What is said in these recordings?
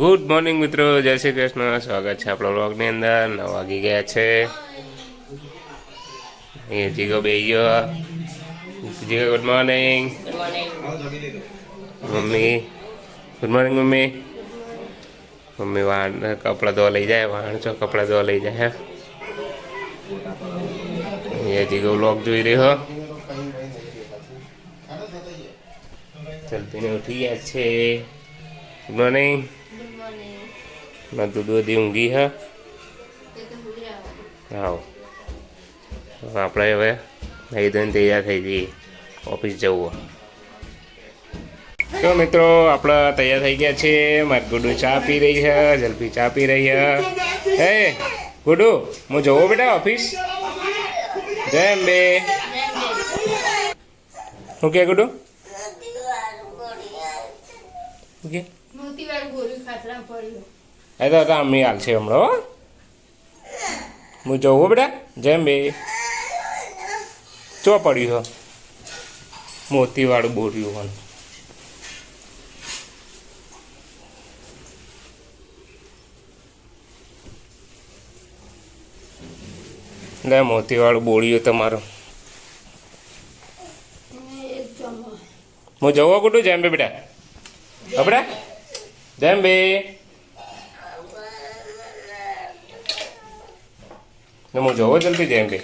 Good morning મિત્રો, જય શ્રી કૃષ્ણ. સ્વાગત છે આપણા વ્લોગની અંદર. 9 વાગી ગયા છે. એ જીગો બે ગયો. Jigo good morning. Mummy good morning. Mummy વાણ કપડાં ધોવા લઈ જાય. વાણ છો કપડાં ધોવા લઈ જાય. એ જીગો વ્લોગ જોઈ રહ્યો. ચલતીને ઉઠી ગયા છે. Good morning. દૂધ બધી ઊંઘી હા. આપણે હવે નહીં ધોઈને તૈયાર થઈ જઈએ ઓફિસ જવું. તો મિત્રો આપણે તૈયાર થઈ ગયા છે. મારી ગુડુ ચા પી રહી છે. જલ્પી ચા પી રહી છે. હે ગુડુ, હું જવું બેટા ઓફિસ? જય અંબે. શું કે ગુડુ? ઓકે એ તો અમ્મી હાલ છે હમણાં. હું જવું બેટા. જેમ બે ચો પડ્યું છે મોતીવાળું બોર્યું હોય. લે મોતીવાળું બોળ્યું તમારું. હું જવું કુટું જેમ બે બેટા. આપડા જેમ બે હું જોવો જલ્દી જેમ બે.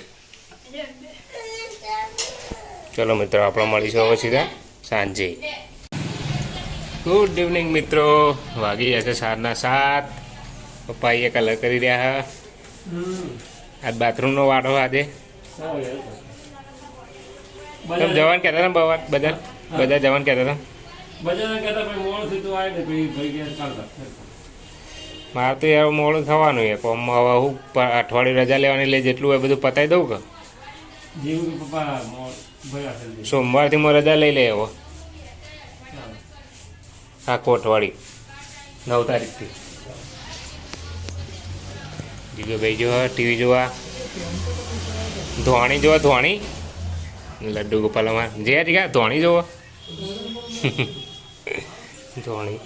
ચલો મિત્રો, આપણે મળીશું હવે સીધા સાંજે. ગુડ ઇવનિંગ મિત્રો. વાગી જશે 7:30. પપ્પા એ કલર કરી રહ્યા. આજ બાથરૂમનો વાડો આજે તમે જવાન કહેતા હતા. બધા જવાન કહેતા હતા. મારે તો યાર મોડું થવાનું છે. પણ હવે હું અઠવાડિયું રજા લેવાની એટલે જેટલું હોય બધું પતાવી દઉં કે. સોમવારથી હું રજા લઈ લે હવે આખું અઠવાડિયું 9 તારીખથી. બીજો ભાઈ જોવા ટીવી જોવા. ધોણી જોવા. ધોણી લડ્ડુ ગોપાલ અમાર જે ગયા ધોણી જોવા. ધોણી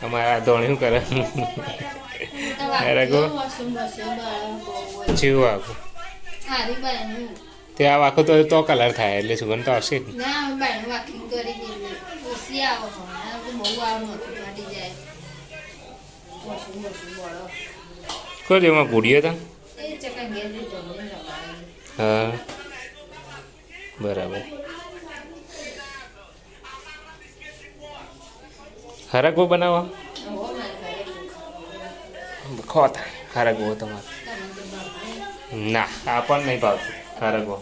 અમારા ધોણી શું કરે? રઘુ જેવું આખું તે આ આખું તો કલર થાય એટલે સુગંધ તો આવશે જ. કોઈ એમાં ગુડિયો હતા. હા બરાબર. હરગવો બનાવો ખોતા. હરગવો તમારે ના આપણને નહીં ભાવતું હરગવો.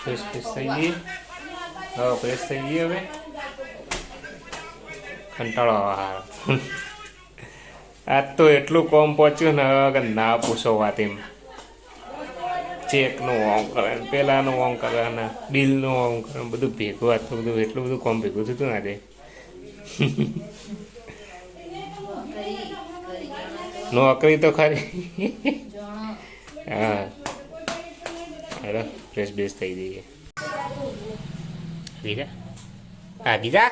ફ્રેશ થઈ ગઈ. હવે ફ્રેશ થઈ ગઈ. હવે કંટાળો આવે. આજ તો એટલું કોમ પહોંચ્યું ને કે ના પૂછો વાત. એમ ચેકનું ઓમ કરે, પેલાનું ઓમ કરે ને બિલનું ઓમ કરે, બધું ભેગું. આટલું બધું એટલું બધું કોમ ભેગું થયું હતું ને આજે. નોકરી તો ખરી. હા અરે ફ્રેશ બેસ થઈ જઈએ. ગીરા હા ગીરા.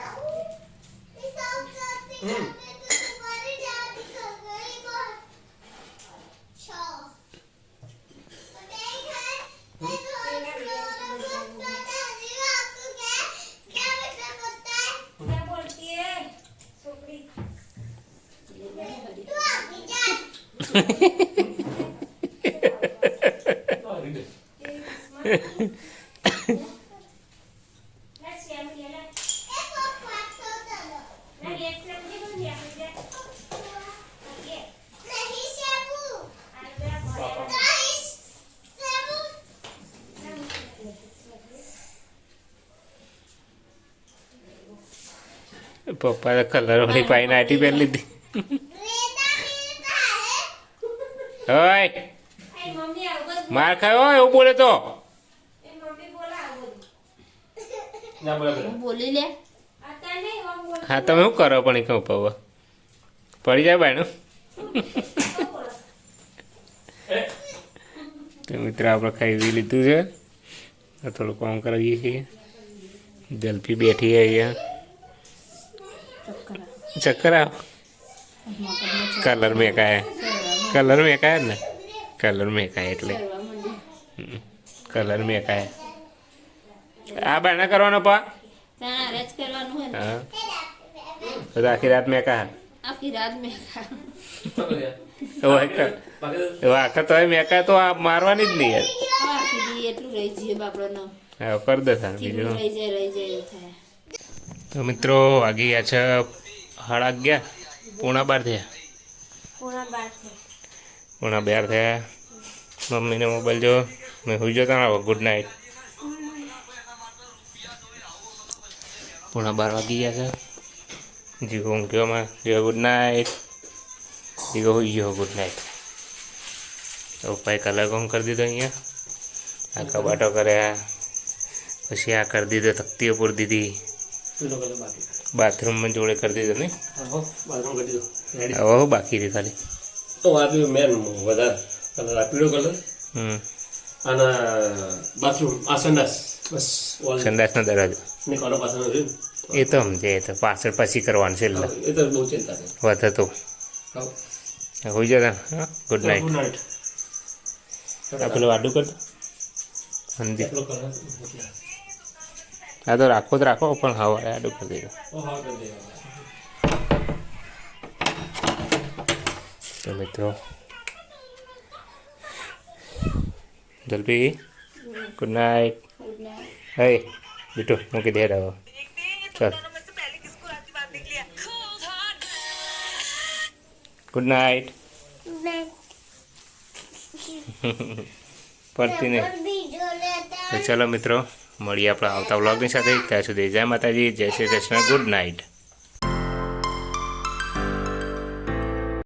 પપ્પા કલર વાળી પાઈ નાટી પહેરી લીધી. ઓય માર ખાયો એવું બોલે તો બોલી લે. હા તમે શું કરો પણ કહું પપ્પા પડી જાય બાયનું. તો મિત્ર આપણે ખાઈ લીધું છે. થોડું કામ કરીએ છીએ. જલ્પી બેઠી છે અહીંયા. ચક્કર આવ કલર મેકાય ને કલર મેકાય એટલે કલર મેકાય. આ બાના કરવાનો પા હા તો આખી રાત મેકા આખા તો મેકા તો આ મારવાની જ નહીં યાર. હા કરી દે બીજું. તો મિત્રો વાગી ગયા છે 11:30 12 થયા. 12 થયા. મમ્મીને મોબાઈલ જો મેં સુઈ જતા ને ગુડ નાઇટ. 12 વાગી ગયા છે. જીગો ઊંઘ્યો માં જીગો ગુડ નાઇટ. જીગો સુઈ ગયો ગુડ નાઇટ. તો પપ્પાએ કલર કોમ કરી દીધો અહીંયા. આ કબાટો કર્યા પછી આ કરી દીધો તકતીઓ પૂરી દીધી. બાથરૂમમાં જોડે કરી દીધો ને હવે બાકી રહી ખાલી મેન વધારે કલર પીળો કલર અને બાથરૂમ આ સંડાસ બસ સંડાસનો દરવાજો ને કોનો પાછળ રહ્યું એ તો સમજે એ તો પાછળ પછી કરવાનું છે એટલે એ તો બહુ ચિંતા છે વધે તો હોઈ જતા. હા ગુડ નાઇટ. આ પેલું આડું કરતો સમજી આ તો રાખો પણ હા આડું કરી દીધું. તો મિત્રો જલ્દી ગુડ નાઇટ. હે બેટો મૂકી દે હવે ચાલ ગુડ નાઇટ. પડતી નહીં. તો ચલો મિત્રો મળીએ આપણા આવતા વ્લોગની સાથે. ત્યાં સુધી જય માતાજી, જય શ્રી કૃષ્ણ, ગુડ નાઇટ.